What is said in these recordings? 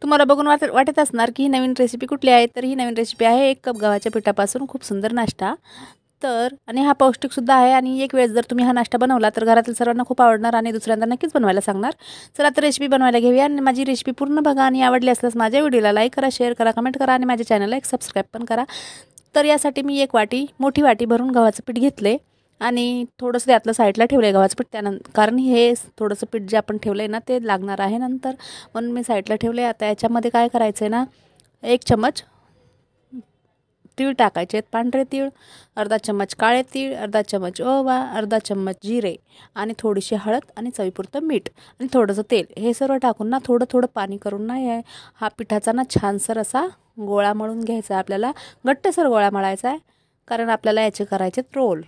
तुम्हाला बघून वाटत असणार की ही नवीन रेसिपी कुठली आहे, तर ही नवीन रेसिपी आहे 1 कप गव्हाच्या पिठापासून खूप सुंदर नाश्ता. तर आणि हा पौष्टिकसुद्धा आहे आणि एक वेळेस जर तुम्ही हा नाश्ता बनवला तर घरातील सर्वांना खूप आवडणार आणि दुसऱ्यांदा नक्कीच बनवायला सांगणार. चला तर रेसिपी बनवायला घेऊया आणि माझी रेसिपी पूर्ण बघा आणि आवडली असल्यास माझ्या व्हिडिओला लाईक करा, शेअर करा, कमेंट करा आणि माझ्या चॅनलला एक सबस्क्राईब पण करा. तर यासाठी मी एक मोठी वाटी भरून गव्हाचं पीठ घेतले आणि थोडंसं त्यातलं साईडला ठेवलं आहे गव्हाचं पीठ कारण हे थोडंसं पीठ जे आपण ठेवलं आहे ना ते लागणार आहे नंतर, म्हणून मी साईडला ठेवलं आहे. आता याच्यामध्ये काय करायचं आहे ना, 1 चम्मच तीळ टाकायचे आहेत, पांढरे तीळ, अर्धा चम्मच काळे तीळ, अर्धा चम्मच ओवा, अर्धा चम्मच जिरे आणि थोडीशी हळद आणि चवीपुरतं मीठ आणि थोडंसं तेल, हे सर्व टाकून ना थोडं थोडं पाणी करून ना हा पिठाचा ना छानसर असा गोळा मळून घ्यायचा आहे. आपल्याला घट्टसर गोळा मळायचा आहे कारण आपल्याला याचे करायचे रोल.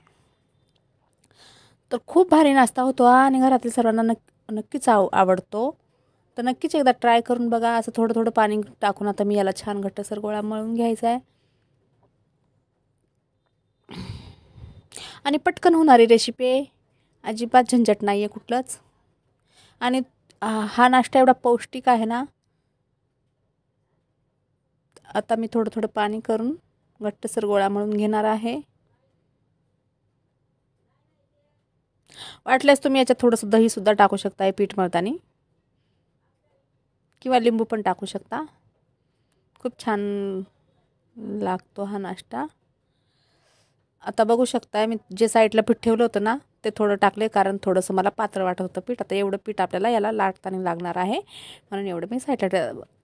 तर खूप भारी नाश्ता होतो आणि घरातील सर्वांना नक्कीच आवडतो. तर नक्कीच एकदा ट्राय करून बघा. असं थोडं थोडं पाणी टाकून आता मी याला छान घट्टसर गोळा मळून घ्यायचा आहे आणि पटकन होणारी रेसिपी आहे, अजिबात झंझट नाही आहे कुठलंच. आणि हा नाश्ता एवढा पौष्टिक आहे ना. आता मी थोडं थोडं पाणी करून घट्टसर गोळा मळून घेणार आहे. वाटल्यास तुम्ही याच्यात थोडंसं दहीसुद्धा टाकू शकता पीठ मळताना, किंवा लिंबू पण टाकू शकता. खूप छान लागतो हा नाश्ता. आता बघू शकताय मी जे साईडला पीठ ठेवलं होतं ना ते थोडं टाकले कारण थोडंसं मला पातळ वाटत होतं पीठ. आता एवढं पीठ आपल्याला याला लाटताना लागणार आहे म्हणून एवढं मी साईडला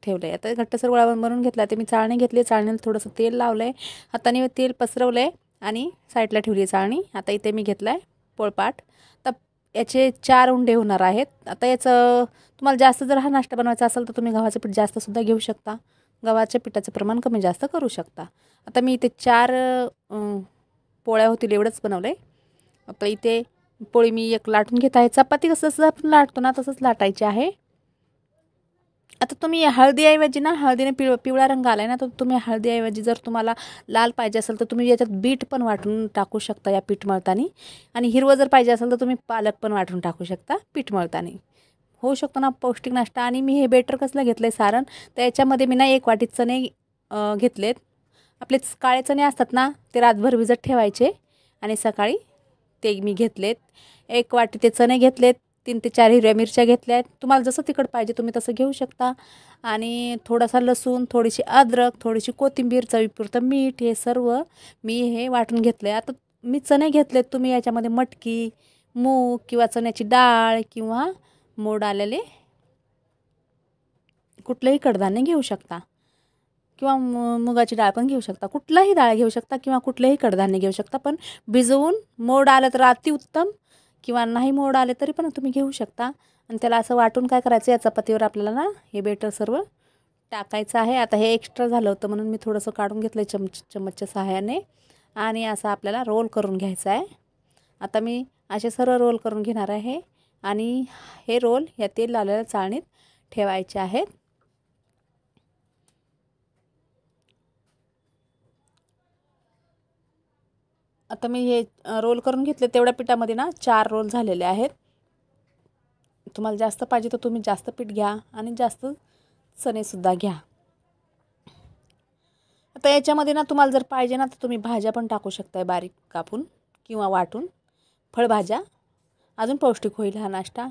ठेवलं आहे. आता घट्टसर गोळा बनवून घेतला. ते मी चाळणी घेतली, चाळणीला थोडंसं तेल लावलं आहे, हाताने तेल पसरवलं आहे आणि साईडला ठेवली आहे चाळणी. आता इथे मी घेतला आहे पोळपाट. तर याचे 4 उंडे होणार आहेत. आता याचं तुम्हाला जास्त जर हा नाश्ता बनवायचा असेल तर तुम्ही गव्हाचं पीठ जास्तसुद्धा घेऊ शकता, गव्हाच्या पिठाचं प्रमाण कमी जास्त करू शकता. आता मी इथे 4 पोळ्या होतील एवढंच बनवलं आहे. आता इथे पोळी मी एक लाटून घेत आहे. चपाती कसं आपण लाटतो ना तसंच लाटायची आहे. आता तुम्ही हळदीऐवजी ना, हळदीने पिवळा रंग आला आहे ना, तर तुम्ही हळदीऐवजी जर तुम्हाला लाल पाहिजे असेल तर तुम्ही याच्यात बीट पण वाटून टाकू शकता या पीठ मळताना. आणि हिरवं जर पाहिजे असेल तर तुम्ही पालक पण वाटून टाकू शकता पीठ मळताना. होऊ शकतो ना पौष्टिक नाश्ता. आणि मी हे बेटर कसलं घेतलं आहे सारण, तर याच्यामध्ये मी ना 1 वाटी चणे घेतलेत. आपले काळे चणे असतात ना ते रातभर भिजत ठेवायचे आणि सकाळी ते मी घेतलेत. 1 वाटी ते चणे घेतलेत. 3 ते 4 हिरव्या मिरच्या घेतल्यात. तुम्हाला जसं तिखट पाहिजे तुम्ही तसं घेऊ शकता. आणि थोडासा लसूण, थोडीशी अद्रक, थोडीशी कोथिंबीर, चवीपुरतं मीठ, हे सर्व मी हे वाटून घेतलं आहे. आता मी चणे घेतलेत. तुम्ही याच्यामध्ये मटकी, मूग किंवा चण्याची डाळ किंवा मोड आलेले कुठलंही कडधान्य घेऊ शकता, किंवा मुगाची डाळ पण घेऊ शकता. कुठलाही डाळ घेऊ शकता किंवा कुठलंही कडधान्य घेऊ शकता. पण भिजवून मोड आलं तर अतिउत्तम, किंवा नाही मोड आले तरी पण तुम्ही घेऊ शकता. आणि त्याला असं वाटून काय करायचं, या चपातीवर आपल्याला ना हे बेटर सर्व टाकायचं आहे. आता हे एक्स्ट्रा झालं होतं म्हणून मी थोडंसं काढून घेतलं आहे चम्मचच्या सहाय्याने. आणि असं आपल्याला रोल करून घ्यायचं आहे. आता मी असे सर्व रोल करून घेणार आहे आणि हे रोल या तेल लावलेल्या चाळणीत ठेवायचे आहेत. आता मी हे रोल करून घेतले. तेवढ्या पिठामध्ये ना 4 रोल झालेले आहेत. तुम्हाला जास्त पाहिजे तर तुम्ही जास्त पीठ घ्या आणि जास्त चणेसुद्धा घ्या. आता याच्यामध्ये ना तुम्हाला जर पाहिजे ना तर तुम्ही भाज्या पण टाकू शकताय बारीक कापून किंवा वाटून, फळभाज्या. अजून पौष्टिक होईल हा नाश्ता.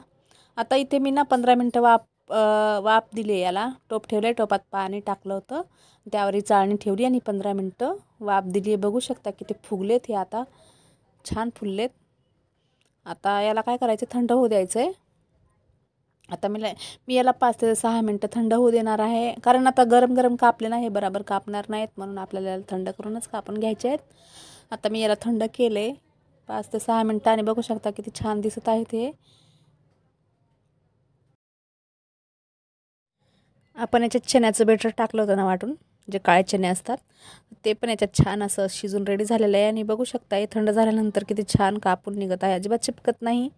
आता इथे मी ना 15 मिनटं वाफ दिली याला. टोप ठेवलं आहे, टोपात पाणी टाकलं होतं, त्यावर ही चाळणी ठेवली आणि 15 मिनटं वाफ दिली आहे. बघू शकता की ते फुगलेत, हे आता छान फुललेत. आता याला काय करायचं, थंड होऊ द्यायचं आहे. आता मी याला 5 ते 6 मिनटं थंड होऊ देणार आहे, कारण आता गरम गरम कापले ना हे बरोबर कापणार नाहीत, म्हणून आपल्याला याला थंड करूनच कापून घ्यायचे आहेत. आता मी याला थंड केले 5 ते 6 मिनटं आणि बघू शकता किती छान दिसत आहे ते. आपण याच्यात चण्याचं बेटर टाकलं होतं ना वाटून, जे काळे चणे असतात ते पण याच्यात छान असं शिजून रेडी झालेलं आहे. आणि बघू शकता हे थंड झाल्यानंतर किती छान कापून निघत आहे, अजिबात चिपकत नाही.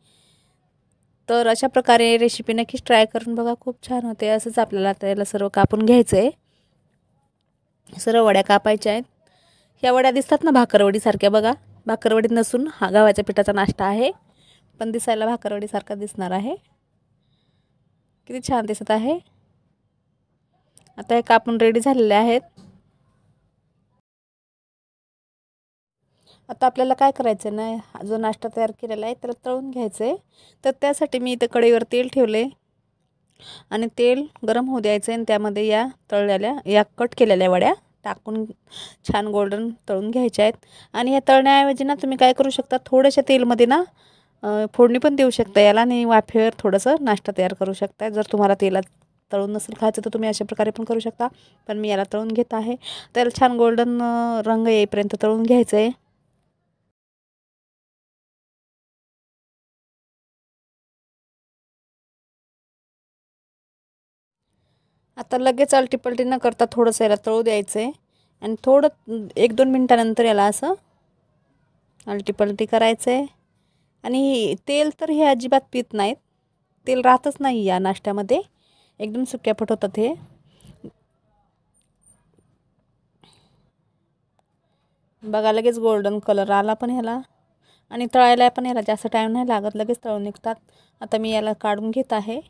तर अशा प्रकारे रेसिपी नक्कीच ट्राय करून बघा, खूप छान होते. असंच आपल्याला त्याला सर्व कापून घ्यायचं आहे. सर्व वड्या कापायच्या आहेत. ह्या वड्या दिसतात ना भाकरवडीसारख्या, बघा भाकरवडी नसून हा गव्हाच्या पिठाचा नाश्ता आहे, पण दिसायला भाकरवडीसारखा दिसणार आहे. किती छान दिसत आहे. आता हे कापून रेडी झालेले आहेत. आता आपल्याला काय करायचं ना, जो नाश्ता तयार केलेला आहे त्याला तळून घ्यायचं आहे. तर त्यासाठी मी इथे कढईवर तेल ठेवले आणि तेल गरम होऊ द्यायचं आणि त्यामध्ये या कट केलेल्या वड्या टाकून छान गोल्डन तळून घ्यायच्या आहेत. आणि या तळण्याऐवजी ना तुम्ही काय करू शकता, थोड्याशा तेलमध्ये ना फोडणी पण देऊ शकता याला आणि वाफेवर थोडंसं नाश्ता तयार करू शकता. जर तुम्हाला तेलात तळून नसेल खायचं तर तुम्ही अशा प्रकारे पण करू शकता, पण मी याला तळून घेत आहे. त्याला छान गोल्डन रंग येईपर्यंत तळून घ्यायचं आहे. आता लगेच अलटीपलटी न करता थोडंसं याला तळू द्यायचं आहे आणि थोडं 1-2 मिनटानंतर याला असं अलटीपलटी करायचं आहे. आणि तेल तर हे अजिबात पित नाहीत, तेल राहतच नाही या नाश्त्यामध्ये, एकदम सुक्यापट होतात हे. बघा लगेच गोल्डन कलर आला पण ह्याला आणि तळायला पण ह्याला जास्त टाईम नाही लागत, लगेच तळून निघतात. आता मी याला काढून घेत आहे.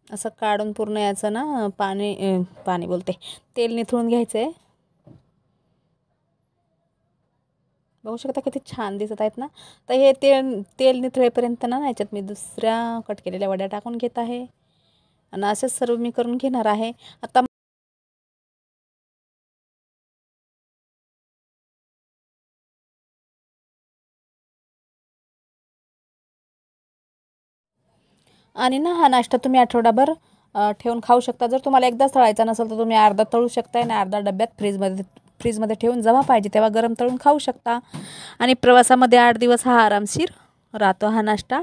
असं काढून पूर्ण याचं ना पाणी बोलते तेल निथळून घ्यायचं आहे. बघू शकता किती छान दिसत आहेत ना. तर हे तेल निथळेपर्यंत ना याच्यात मी दुसऱ्या कट केलेल्या वड्या टाकून घेत आहे आणि असेच सर्व मी करून घेणार आहे. आता आणि ना हा नाश्ता तुम्ही आठवडाभर ठेवून खाऊ शकता. जर तुम्हाला एकदाच तळायचा नसेल तर तुम्ही अर्धा तळू शकता आणि अर्धा डब्यात फ्रीजमध्ये ठेवून जेव्हा पाहिजे तेव्हा गरम तळून खाऊ शकता. आणि प्रवासामध्ये 8 दिवस हा आरामशीर राहतो हा नाश्ता.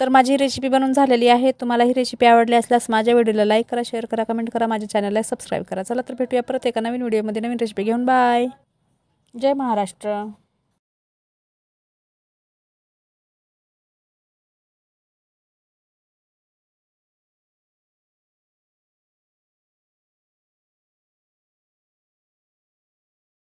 तर माझी रेसिपी बनवून झालेली आहे. तुम्हाला ही रेसिपी आवडली असल्यास माझ्या व्हिडिओला लाईक करा, शेअर करा, कमेंट करा, माझ्या चॅनलला सबस्क्राईब करा. चला तर भेटूया परत एका नवीन व्हिडिओमध्ये नवीन रेसिपी घेऊन. बाय. जय महाराष्ट्र.